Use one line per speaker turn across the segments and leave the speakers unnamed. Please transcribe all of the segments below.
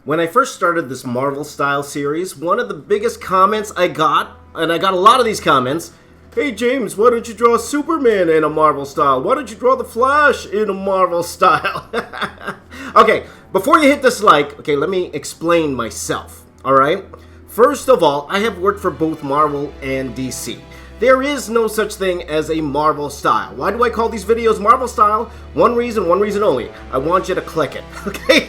When I first started this Marvel style series, one of the biggest comments I got, and I got a lot of these comments, "Hey James, why don't you draw Superman in a Marvel style? Why don't you draw the Flash in a Marvel style?" Okay, before you hit this like, okay, let me explain myself, alright? First of all, I have worked for both Marvel and DC. There is no such thing as a Marvel style. Why do I call these videos Marvel style? One reason only. I want you to click it, okay?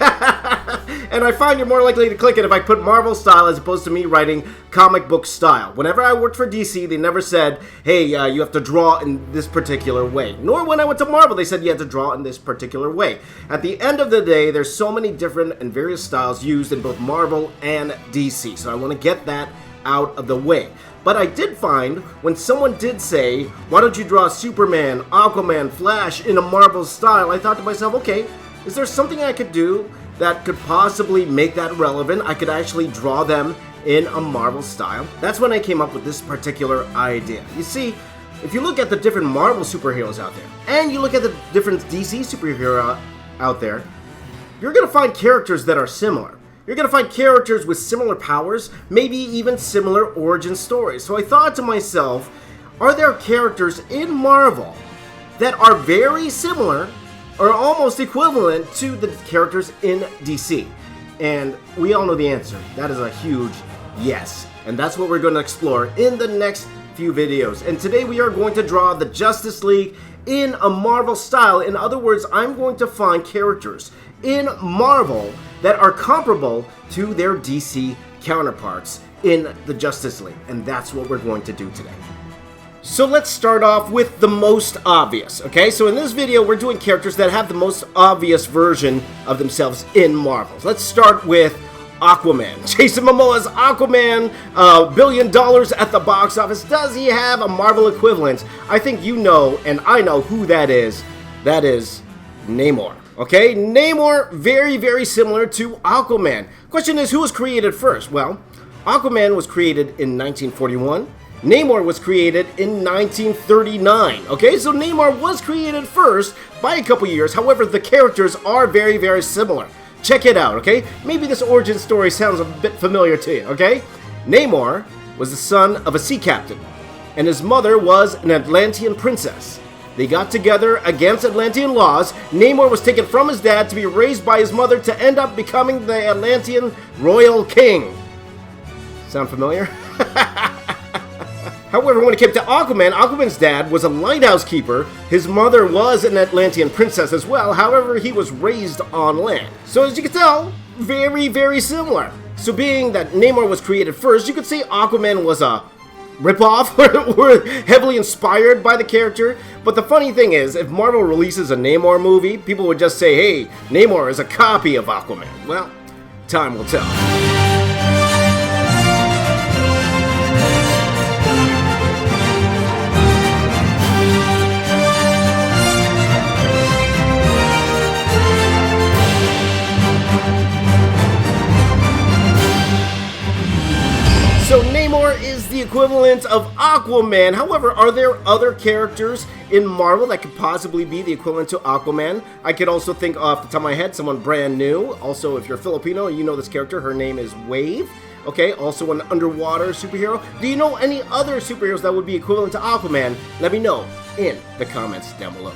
And I find you're more likely to click it if I put Marvel style as opposed to me writing comic book style. Whenever I worked for DC, they never said, hey, you have to draw in this particular way. Nor when I went to Marvel, they said you had to draw in this particular way. At the end of the day, there's so many different and various styles used in both Marvel and DC. So I want to get that out of the way. But I did find when someone did say, why don't you draw Superman, Aquaman, Flash in a Marvel style, I thought to myself, okay, is there something I could do that could possibly make that relevant? I could actually draw them in a Marvel style. That's when I came up with this particular idea. You see, if you look at the different Marvel superheroes out there, and you look at the different DC superhero out there, you're going to find characters that are similar. You're going to find characters with similar powers, maybe even similar origin stories. So I thought to myself, are there characters in Marvel that are very similar or almost equivalent to the characters in DC? And we all know the answer. That is a huge yes. And that's what we're going to explore in the next few videos. And today we are going to draw the Justice League in a Marvel style. In other words, I'm going to find characters in Marvel that are comparable to their DC counterparts in the Justice League. And that's what we're going to do today. So let's start off with the most obvious, okay? So in this video, we're doing characters that have the most obvious version of themselves in Marvel. Let's start with Aquaman. Jason Momoa's Aquaman, $1 billion at the box office. Does he have a Marvel equivalent? I think you know, and I know who that is. That is Namor. Okay, Namor, very, very similar to Aquaman. Question is, who was created first? Well, Aquaman was created in 1941. Namor was created in 1939. Okay, so Namor was created first by a couple years. However, the characters are very, very similar. Check it out, okay? Maybe this origin story sounds a bit familiar to you, okay? Namor was the son of a sea captain, and his mother was an Atlantean princess. They got together against Atlantean laws. Namor was taken from his dad to be raised by his mother to end up becoming the Atlantean royal king. Sound familiar? However, when it came to Aquaman, Aquaman's dad was a lighthouse keeper. His mother was an Atlantean princess as well. However, he was raised on land. So as you can tell, very, very similar. So being that Namor was created first, you could say Aquaman was a ripoff. We're heavily inspired by the character. But the funny thing is, if Marvel releases a Namor movie, people would just say, hey, Namor is a copy of Aquaman. Well, time will tell. So Namor is the equivalent of Aquaman. However, are there other characters in Marvel that could possibly be the equivalent to Aquaman? I could also think off the top of my head, someone brand new. Also, if you're Filipino, you know this character. Her name is Wave. Okay, also an underwater superhero. Do you know any other superheroes that would be equivalent to Aquaman? Let me know in the comments down below.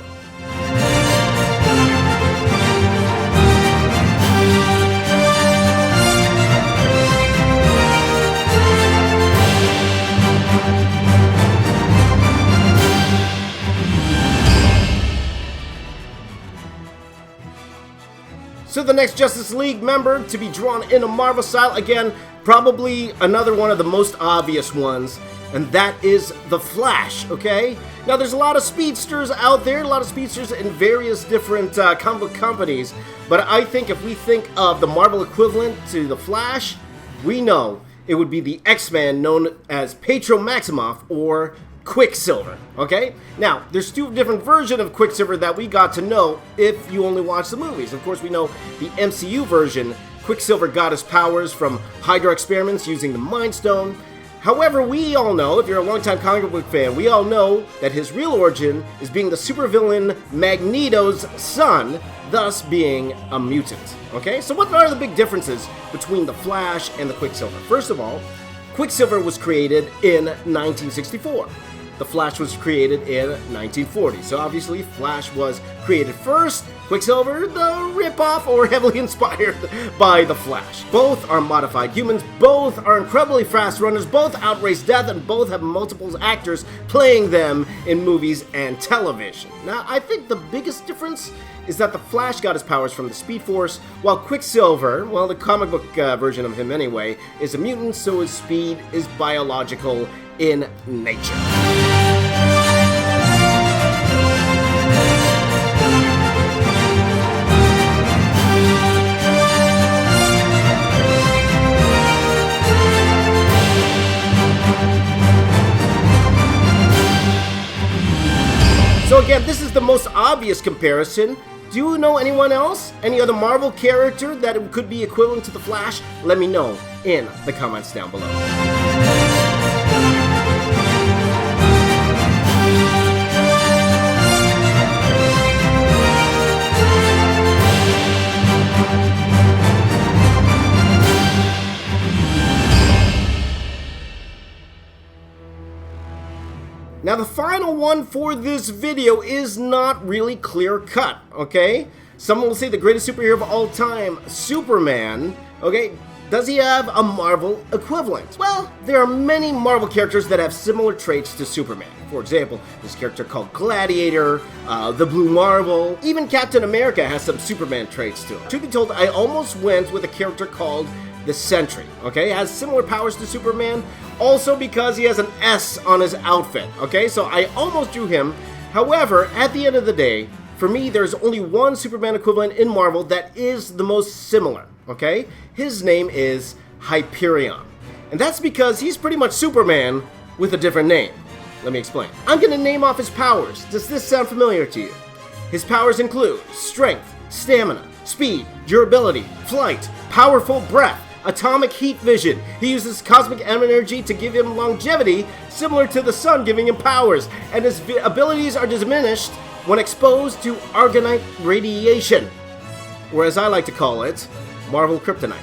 So the next Justice League member to be drawn in a Marvel style, again, probably another one of the most obvious ones, and that is the Flash, okay? Now there's a lot of speedsters out there, a lot of speedsters in various different comic book companies, but I think if we think of the Marvel equivalent to the Flash, we know it would be the X-Man known as Pietro Maximoff or Quicksilver, okay? Now, there's two different versions of Quicksilver that we got to know if you only watch the movies. Of course, we know the MCU version, Quicksilver got his powers from Hydra experiments using the Mind Stone. However, we all know, if you're a longtime comic book fan, we all know that his real origin is being the supervillain Magneto's son, thus being a mutant. Okay, so what are the big differences between the Flash and the Quicksilver? First of all, Quicksilver was created in 1964. The Flash was created in 1940. So obviously, Flash was created first. Quicksilver, the ripoff, or heavily inspired by the Flash. Both are modified humans, both are incredibly fast runners, both outrace death, and both have multiple actors playing them in movies and television. Now, I think the biggest difference is that the Flash got his powers from the Speed Force, while Quicksilver, well, the comic book version of him anyway, is a mutant, so his speed is biological in nature. So again, this is the most obvious comparison. Do you know anyone else? Any other Marvel character that could be equivalent to the Flash? Let me know in the comments down below. Now the final one for this video is not really clear cut, okay? Someone will say the greatest superhero of all time, Superman, okay? Does he have a Marvel equivalent? Well, there are many Marvel characters that have similar traits to Superman. For example, this character called Gladiator, the Blue Marvel, even Captain America has some Superman traits to him. Truth be told, I almost went with a character called the Sentry, okay? Has similar powers to Superman, also because he has an S on his outfit, okay? So I almost drew him. However, at the end of the day, for me, there's only one Superman equivalent in Marvel that is the most similar, okay? His name is Hyperion. And that's because he's pretty much Superman with a different name. Let me explain. I'm gonna name off his powers. Does this sound familiar to you? His powers include strength, stamina, speed, durability, flight, powerful breath, atomic heat vision. He uses cosmic energy to give him longevity, similar to the sun giving him powers, and his abilities are diminished when exposed to Argonite radiation, or as I like to call it, Marvel Kryptonite.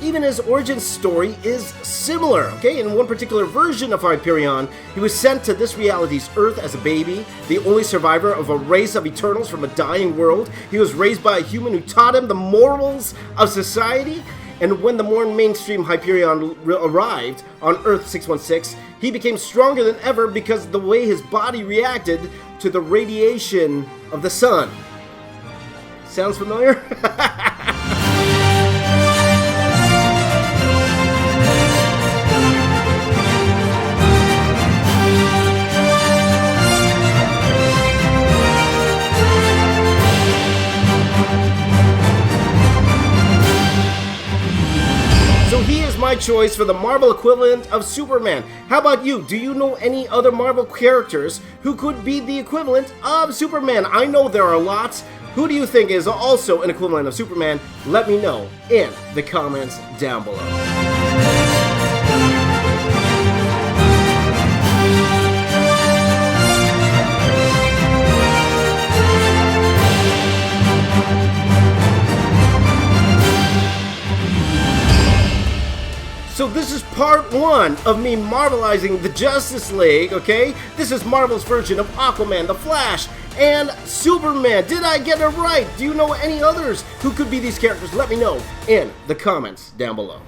Even his origin story is similar, okay? In one particular version of Hyperion, he was sent to this reality's Earth as a baby, the only survivor of a race of Eternals from a dying world. He was raised by a human who taught him the morals of society, and when the more mainstream Hyperion arrived on Earth 616, he became stronger than ever because of the way his body reacted to the radiation of the sun. Sounds familiar? So he is my choice for the Marvel equivalent of Superman. How about you? Do you know any other Marvel characters who could be the equivalent of Superman? I know there are lots. Who do you think is also an equivalent of Superman? Let me know in the comments down below. So this is part one of me Marvelizing the Justice League, okay? This is Marvel's version of Aquaman, the Flash, and Superman. Did I get it right? Do you know any others who could be these characters? Let me know in the comments down below.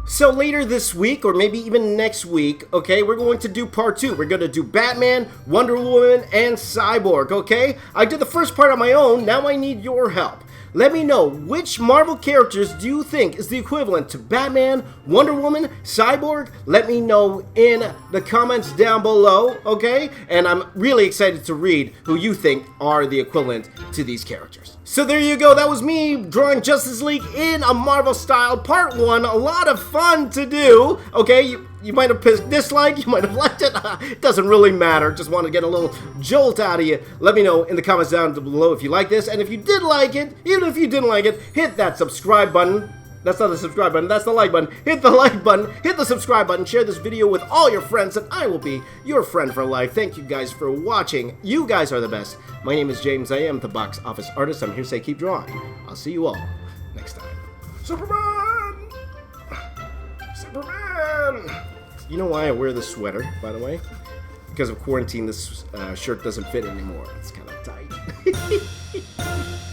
So later this week, or maybe even next week, okay, we're going to do part two. We're going to do Batman, Wonder Woman, and Cyborg, okay? I did the first part on my own, now I need your help. Let me know, which Marvel characters do you think is the equivalent to Batman, Wonder Woman, Cyborg? Let me know in the comments down below, okay? And I'm really excited to read who you think are the equivalent to these characters. So there you go, that was me drawing Justice League in a Marvel style, part one. A lot of fun to do, okay? You might have disliked, you might have liked it. It doesn't really matter. Just want to get a little jolt out of you. Let me know in the comments down below if you like this. And if you did like it, even if you didn't like it, hit that subscribe button. That's not the subscribe button, that's the like button. Hit the like button, hit the subscribe button, share this video with all your friends, and I will be your friend for life. Thank you guys for watching. You guys are the best. My name is James. I am the box office artist. I'm here to say keep drawing. I'll see you all next time. Superman! Superman! You know why I wear this sweater, by the way? Because of quarantine, this shirt doesn't fit anymore. It's kind of tight.